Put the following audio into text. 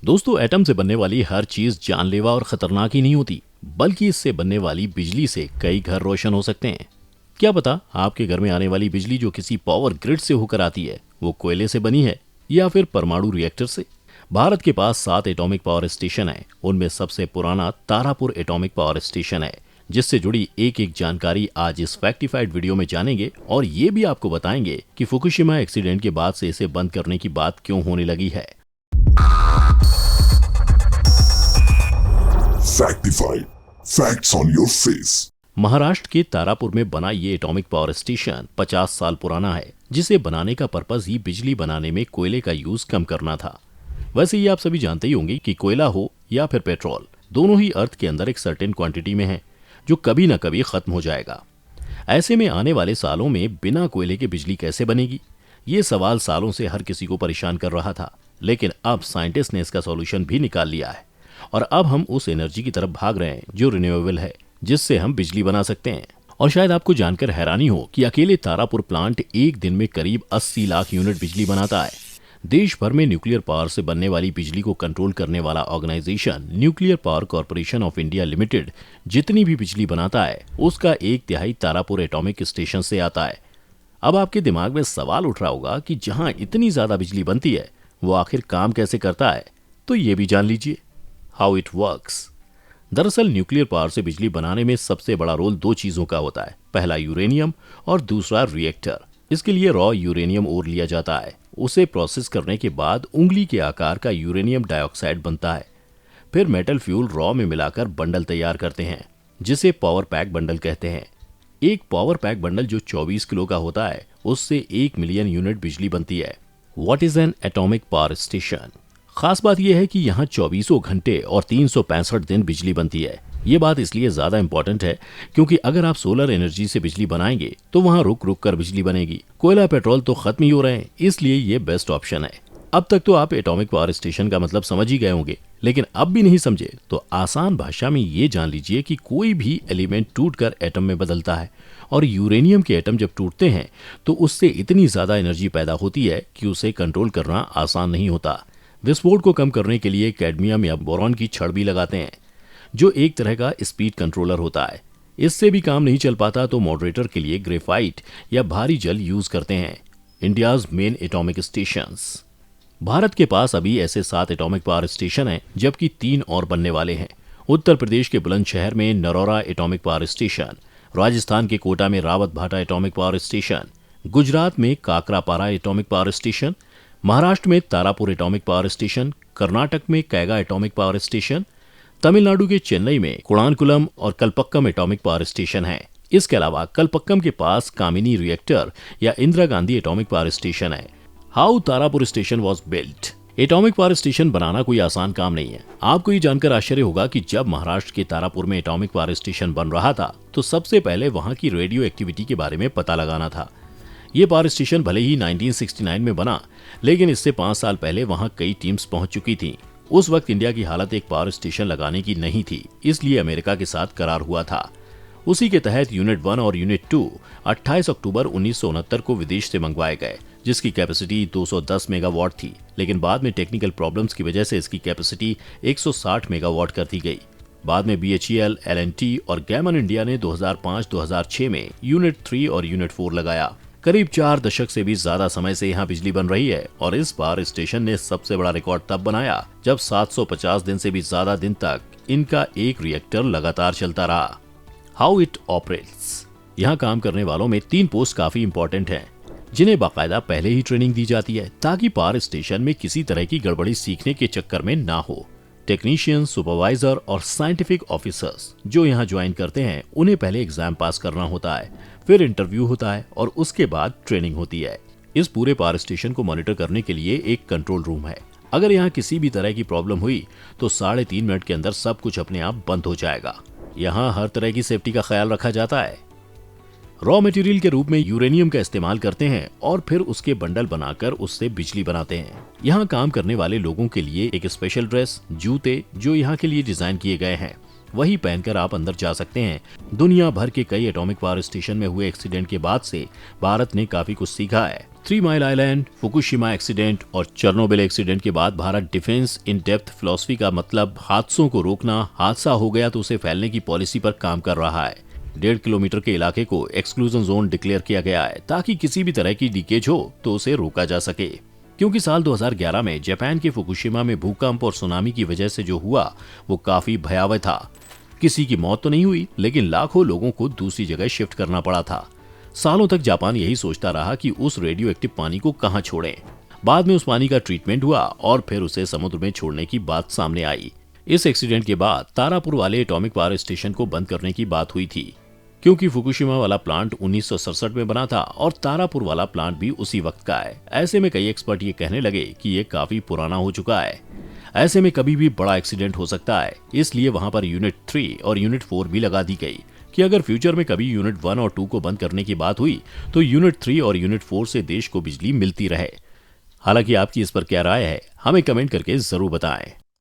दोस्तों, एटम से बनने वाली हर चीज जानलेवा और खतरनाक ही नहीं होती, बल्कि इससे बनने वाली बिजली से कई घर रोशन हो सकते हैं। क्या पता आपके घर में आने वाली बिजली जो किसी पावर ग्रिड से होकर आती है वो कोयले से बनी है या फिर परमाणु रिएक्टर से। भारत के पास 7 एटॉमिक पावर स्टेशन है। उनमें सबसे पुराना तारापुर एटॉमिक पावर स्टेशन है, जिससे जुड़ी एक एक जानकारी आज इस फैक्टिफाइड वीडियो में जानेंगे और ये भी आपको बताएंगे कि फुकुशिमा एक्सीडेंट के बाद से इसे बंद करने की बात क्यों होने लगी है। Factified. Facts on your face. Maharashtra के तारापुर में बना ये एटॉमिक पावर स्टेशन 50 साल पुराना है, जिसे बनाने का पर्पस ही बिजली बनाने में कोयले का यूज कम करना था। वैसे ये आप सभी जानते ही होंगे कि कोयला हो या फिर पेट्रोल, दोनों ही अर्थ के अंदर एक सर्टेन क्वांटिटी में है जो कभी न कभी खत्म हो जाएगा। ऐसे में आने वाले सालों में बिना कोयले के बिजली कैसे बनेगी, ये सवाल सालों से हर किसी को परेशान कर रहा था। लेकिन अब साइंटिस्ट ने इसका सॉल्यूशन भी निकाल लिया है और अब हम उस एनर्जी की तरफ भाग रहे हैं जो रिन्यूएबल है, जिससे हम बिजली बना सकते हैं। और शायद आपको जानकर हैरानी हो कि अकेले तारापुर प्लांट एक दिन में करीब 80 लाख यूनिट बिजली बनाता है। देश भर में न्यूक्लियर पावर से बनने वाली बिजली को कंट्रोल करने वाला organisation nuclear power corporation of India limited जितनी भी बिजली बनाता है उसका 1/3 तारापुर एटॉमिक स्टेशन से आता है। अब आपके दिमाग में सवाल उठ रहा होगा कि जहां इतनी ज्यादा बिजली बनती है वो आखिर काम कैसे करता है, तो ये भी जान लीजिए हाउ इट वर्क्स। दरअसल न्यूक्लियर पावर से बिजली बनाने में सबसे बड़ा रोल 2 चीजों का होता है, पहला यूरेनियम और दूसरा रिएक्टर। इसके लिए रॉ यूरेनियम ओर लिया जाता है। उसे प्रोसेस करने के बाद उंगली के आकार का यूरेनियम डाइऑक्साइड बनता है। फिर मेटल फ्यूल रॉ में मिलाकर बंडल तैयार करते हैं, जिसे पावर पैक बंडल कहते हैं। एक पावर पैक बंडल जो 24 किलो का होता है, उससे 1 मिलियन यूनिट बिजली बनती है। What is an atomic power station? खास बात यह है कि यहाँ 24 घंटे और 365 दिन बिजली बनती है। ये बात इसलिए ज्यादा इंपॉर्टेंट है क्योंकि अगर आप सोलर एनर्जी से बिजली बनाएंगे तो वहाँ रुक रुक कर बिजली बनेगी। कोयला पेट्रोल तो खत्म ही हो रहे हैं, इसलिए ये बेस्ट ऑप्शन है। अब तक तो आप एटॉमिक पावर स्टेशन का मतलब समझ ही गए होंगे, लेकिन अब भी नहीं समझे तो आसान भाषा में ये जान लीजिए कि कोई भी एलिमेंट टूटकर एटम में बदलता है और यूरेनियम के एटम जब टूटते हैं तो उससे इतनी ज्यादा एनर्जी पैदा होती है कि उसे कंट्रोल करना आसान नहीं होता। विस्फोट को कम करने के लिए कैडमियम या बोरॉन की छड़ भी लगाते हैं, जो एक तरह का स्पीड कंट्रोलर होता है। इससे भी काम नहीं चल पाता तो मॉडरेटर के लिए ग्रेफाइट या भारी जल यूज करते हैं। India's main atomic stations. Bharat के पास अभी ऐसे 7 एटॉमिक पावर स्टेशन हैं, जबकि 3 और बनने वाले हैं। उत्तर प्रदेश के बुलंदशहर में Narora atomic power station, Rajasthan के कोटा में रावत भाटा एटॉमिक पावर स्टेशन, गुजरात में Kakrapar atomic power station, Maharashtra में Tarapur atomic power station, Karnataka में Kaiga atomic power station, Tamil Nadu के चेन्नई में कुड़ानकुलम और कलपक्कम एटॉमिक पावर स्टेशन है। इसके अलावा कलपक्कम के पास कामिनी रिएक्टर या Indira Gandhi atomic power station है। How Tarapur station was built? Atomic power station बनाना कोई आसान काम नहीं है। आपको ये जानकर आश्चर्य होगा कि जब महाराष्ट्र के तारापुर में एटॉमिक पावर स्टेशन बन रहा था तो सबसे पहले वहां की रेडियो एक्टिविटी के बारे में पता लगाना था। ये पावर स्टेशन भले ही 1969 में बना, लेकिन इससे 5 साल पहले वहां कई टीम्स पहुंच चुकी थी। उस वक्त इंडिया की हालत एक पावर स्टेशन लगाने की नहीं थी, इसलिए अमेरिका के साथ करार हुआ था। उसी के तहत यूनिट 1 और यूनिट 2 28 अक्टूबर 1969 को विदेश से मंगवाए गए, जिसकी कैपेसिटी 210 मेगावाट थी। लेकिन बाद में टेक्निकल प्रॉब्लम्स की वजह से इसकी कैपेसिटी 160 मेगावाट कर दी गई। बाद में BHEL, L&T और गैमन इंडिया ने 2005-2006 में यूनिट 3 और यूनिट 4 लगाया। करीब 4 दशक से भी ज्यादा समय से यहाँ बिजली बन रही है और इस पावर स्टेशन ने सबसे बड़ा रिकॉर्ड तब बनाया जब 750 दिन से भी ज्यादा दिन तक इनका एक रिएक्टर लगातार चलता रहा। How it operates? यहाँ काम करने वालों में 3 पोस्ट काफी इंपॉर्टेंट हैं, जिन्हें बाकायदा पहले ही ट्रेनिंग दी जाती है ताकि पावर स्टेशन में किसी तरह की गड़बड़ी सीखने के चक्कर में ना हो। टेक्नीशियन, सुपरवाइजर और साइंटिफिक ऑफिसर्स जो यहाँ ज्वाइन करते हैं उन्हें पहले एग्जाम पास करना होता है, फिर इंटरव्यू होता है और उसके बाद ट्रेनिंग होती है। इस पूरे पावर स्टेशन को मॉनिटर करने के लिए एक कंट्रोल रूम है। अगर यहाँ किसी भी तरह की प्रॉब्लम हुई तो 3.5 मिनट के अंदर सब कुछ अपने आप बंद हो जाएगा। यहाँ हर तरह की सेफ्टी का ख्याल रखा जाता है। रॉ मटेरियल के रूप में यूरेनियम का इस्तेमाल करते हैं और फिर उसके बंडल बनाकर उससे बिजली बनाते हैं। यहाँ काम करने वाले लोगों के लिए एक स्पेशल ड्रेस, जूते जो यहाँ के लिए डिजाइन किए गए हैं, वही पहनकर आप अंदर जा सकते हैं। दुनिया भर के कई एटॉमिक पावर स्टेशन में हुए एक्सीडेंट के बाद से भारत ने काफी कुछ सीखा है। 3 माइल आइलैंड, फुकुशिमा एक्सीडेंट और चेर्नोबिल एक्सीडेंट के बाद Bharat defence in depth philosophy का मतलब हादसों को रोकना, हादसा हो गया तो उसे फैलने की पॉलिसी पर काम कर रहा है। 1.5 किलोमीटर के इलाके को एक्सक्लूजन जोन डिक्लेयर किया गया है ताकि किसी भी तरह की लीकेज हो तो उसे रोका जा सके। क्योंकि साल 2011 में जापान के फुकुशिमा में भूकंप और सुनामी की वजह से जो हुआ वो काफी भयावह था। किसी की मौत तो नहीं हुई, लेकिन लाखों लोगों को दूसरी जगह शिफ्ट करना पड़ा था। सालों तक जापान यही सोचता रहा कि उस रेडियो एक्टिव पानी को कहां छोड़ें। बाद में उस पानी का ट्रीटमेंट हुआ और फिर उसे समुद्र में छोड़ने की बात सामने आई। इस एक्सीडेंट के बाद तारापुर वाले एटॉमिक पावर स्टेशन को बंद करने की बात हुई थी, क्योंकि फुकुशिमा वाला प्लांट 1967 में बना था और तारापुर वाला प्लांट भी उसी वक्त का है। ऐसे में कई एक्सपर्ट ये कहने लगे कि ये काफी पुराना हो चुका है, ऐसे में कभी भी बड़ा एक्सीडेंट हो सकता है। इसलिए वहां पर यूनिट 3 और यूनिट 4 भी लगा दी गई कि अगर फ्यूचर में कभी यूनिट 1 और 2 को बंद करने की बात हुई तो यूनिट 3 और यूनिट 4 से देश को बिजली मिलती रहे। हालांकि आपकी इस पर क्या राय है, हमें कमेंट करके जरूर बताएं।